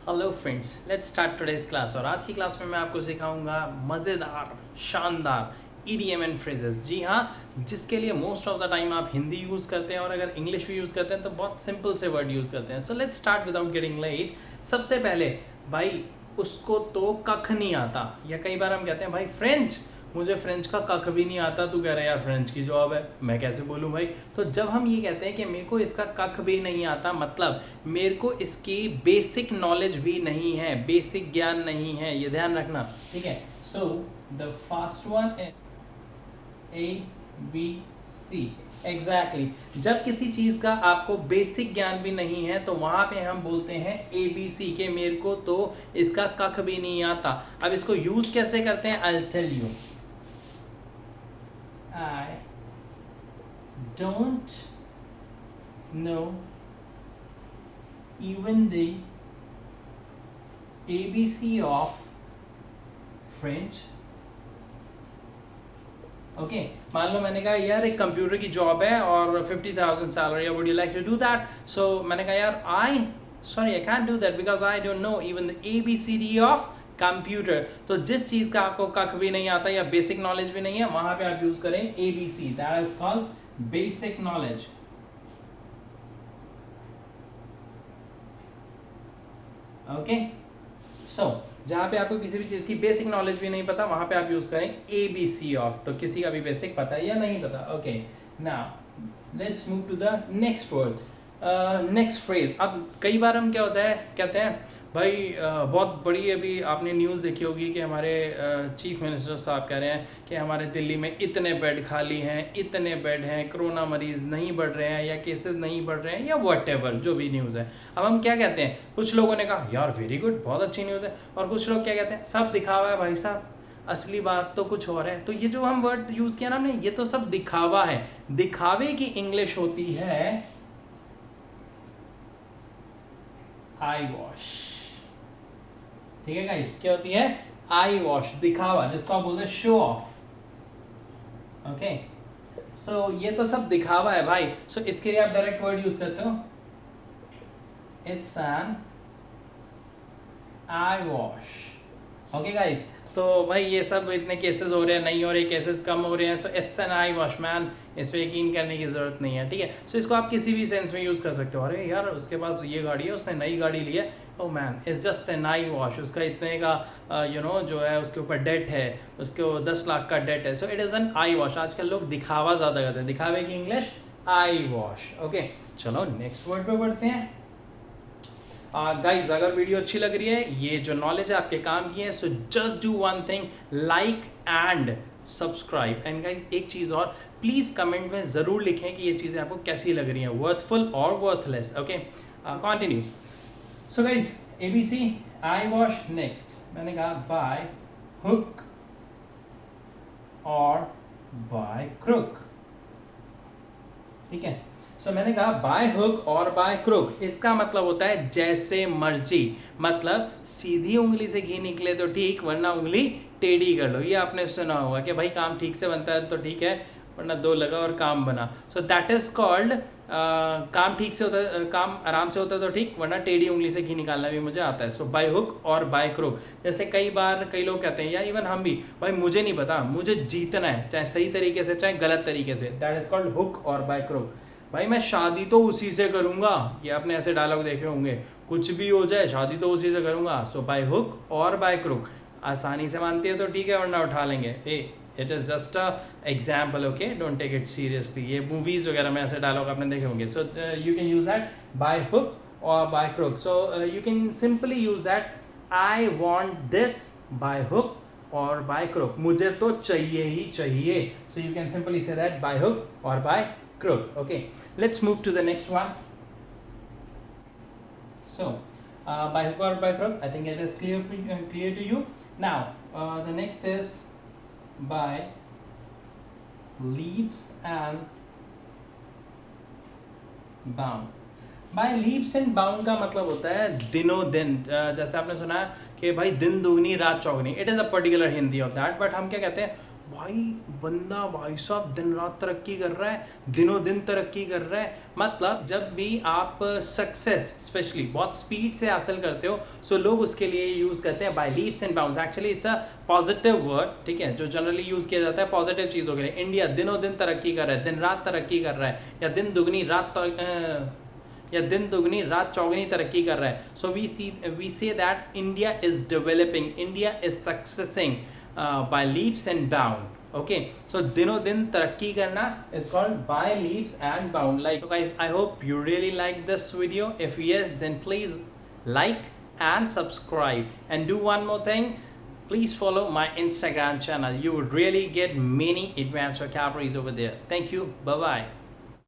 Hello friends, let's start today's class. और आज की क्लास में मैं आपको सिखाऊंगा मज़ेदार शानदार ईडीएम एंड फ्रेजेस। जी हाँ, जिसके लिए मोस्ट ऑफ द टाइम आप हिंदी यूज़ करते हैं और अगर इंग्लिश भी यूज़ करते हैं तो बहुत सिंपल से वर्ड यूज़ करते हैं। So let's start without getting late. सबसे पहले भाई, उसको तो कख नहीं आता, या कई बार हम कहते हैं भाई फ्रेंच, मुझे फ्रेंच का कख भी नहीं आता, तू कह रहा है यार फ्रेंच की जॉब है, मैं कैसे बोलूँ भाई। तो जब हम ये कहते हैं कि मेरे को इसका कख भी नहीं आता, मतलब मेरे को इसकी बेसिक नॉलेज भी नहीं है, बेसिक ज्ञान नहीं है, ये ध्यान रखना, ठीक है। So the first one is ABC। Exactly, जब किसी चीज का आपको बेसिक ज्ञान भी नहीं है तो वहां पे हम बोलते हैं ABC के मेरे को तो इसका कख भी नहीं आता। अब इसको यूज कैसे करते हैं, I tell you. I don't know even the ABC of French। Okay, मान लो मैंने कहा यार एक कंप्यूटर की जॉब है और 50,000 salary, would you like to do that. So मैंने कहा यार I can do that because I don't know even the ABCD of computer. तो जिस चीज का आपको कख भी नहीं आता या बेसिक नॉलेज भी नहीं है, वहां पे आप यूज करें ABC, that is called basic knowledge. Okay, so जहाँ पे आपको किसी भी चीज़ की बेसिक नॉलेज भी नहीं पता, वहाँ पे आप यूज़ करें ABC ऑफ। तो किसी का भी बेसिक पता है या नहीं पता। Okay, now let's move to the next word, next phrase. अब कई बार हम क्या होता है, कहते हैं भाई बहुत बड़ी अभी आपने न्यूज़ देखी होगी कि हमारे चीफ मिनिस्टर साहब कह रहे हैं कि हमारे दिल्ली में इतने बेड खाली हैं, इतने बेड हैं, कोरोना मरीज़ नहीं बढ़ रहे हैं या केसेस नहीं बढ़ रहे हैं या व्हाटएवर जो भी न्यूज़ है। अब हम क्या कहते हैं, कुछ लोगों ने कहा यार वेरी गुड, बहुत अच्छी न्यूज़ है, और कुछ लोग क्या कहते हैं सब दिखावा है भाई साहब, असली बात तो कुछ और है। तो ये जो हम वर्ड यूज़ किया ना हमने, ये तो सब दिखावा है। दिखावे की इंग्लिश होती है आई वॉश। ठीक है गाइस, क्या होती है आई वॉश, दिखावा, जिसको आप बोलते हैं शो ऑफ। ओके, सो ये तो सब दिखावा है भाई। सो इसके लिए आप डायरेक्ट वर्ड यूज करते हो, it's an I wash. Okay guys, तो भाई ये सब इतने केसेस हो रहे हैं, नहीं हो रहे केसेस, कम हो रहे हैं, so it's an I wash man, इस पर यकीन करने की जरूरत नहीं है। ठीक है, सो इसको आप किसी भी सेंस में यूज कर सकते हो। अरे यार उसके पास ये गाड़ी है, उसने नई गाड़ी ली है, oh man it's just an I wash, उसका इतने का जो है उसके ऊपर डेट है, उसके 10 लाख का डेट है, so it is an I wash. आजकल लोग दिखावा ज़्यादा करते हैं, दिखावे की इंग्लिश आई वॉश। ओके, चलो नेक्स्ट वर्ड पे बढ़ते हैं। गाइज अगर वीडियो अच्छी लग रही है, ये जो नॉलेज है आपके काम की है, so just do one thing, like and subscribe. And guys एक चीज़ और, प्लीज़ कमेंट में ज़रूर लिखें कि ये चीज़ें आपको कैसी लग रही हैं, वर्थफुल और worthless. Okay, continue. So guys ABC आई वॉश। नेक्स्ट मैंने कहा bye hook or by crook. ठीक है, सो मैंने कहा bye hook or by crook, इसका मतलब होता है जैसे मर्जी, मतलब सीधी उंगली से घी निकले तो ठीक, वरना उंगली टेढ़ी कर लो। ये आपने सुना होगा कि भाई काम ठीक से बनता है तो ठीक है, वरना दो लगा और काम बना। सो दैट इज कॉल्ड काम ठीक से होता है, काम आराम से होता है तो ठीक, वरना टेढ़ी उंगली से घी निकालना भी मुझे आता है। सो bye hook or by crook. जैसे कई बार कई लोग कहते हैं, या इवन हम भी, भाई मुझे नहीं पता, मुझे जीतना है, चाहे सही तरीके से चाहे गलत तरीके से, that is called hook or by crook. भाई मैं शादी तो उसी से करूंगा, ये आपने ऐसे डायलॉग देखे होंगे, कुछ भी हो जाए शादी तो उसी से करूंगा। सो bye hook or by crook, आसानी से मानती है तो ठीक है, वरना उठा लेंगे। It is just a example, okay, don't take it seriously. ये मूवीज़ वगैरह में ऐसे डायलॉग आपने देखे होंगे। So you can use that by hook or by crook. So you can simply use that I want this by hook or by crook, मुझे तो चाहिए ही चाहिए। So you can simply say that by hook or by crook. Okay, let's move to the next one. So by hook or by crook, I think it is clear for you, clear to you now. The next is by leaps and bound. By leaps and bound का मतलब होता है दिनों दिन। जैसे आपने सुना है कि भाई दिन दुगनी रात चौगनी, it is a particular Hindi of that, but हम क्या कहते हैं भाई बंदा भाई साहब दिन रात तरक्की कर रहा है, दिनों दिन तरक्की कर रहा है। मतलब जब भी आप सक्सेस स्पेशली बहुत स्पीड से हासिल करते हो, सो लोग उसके लिए यूज़ करते हैं by leaps and bounds. Actually it's a positive word, ठीक है, जो जनरली यूज़ किया जाता है पॉजिटिव चीज़ों के लिए। इंडिया दिनों दिन तरक्की कर रहा है, दिन रात तरक्की कर रहा है, या दिन दुगनी रात चौगनी तरक्की कर रहा है। So we say that India is developing, India is successing by leaps and bound. Okay, so दिनों दिन तरक्की करना is called by leaps and bound. Like, so guys, I hope you really like this video. If yes, then please like and subscribe, and do one more thing, please follow my Instagram channel. You would really get many advanced vocabularies over there. Thank you, bye bye.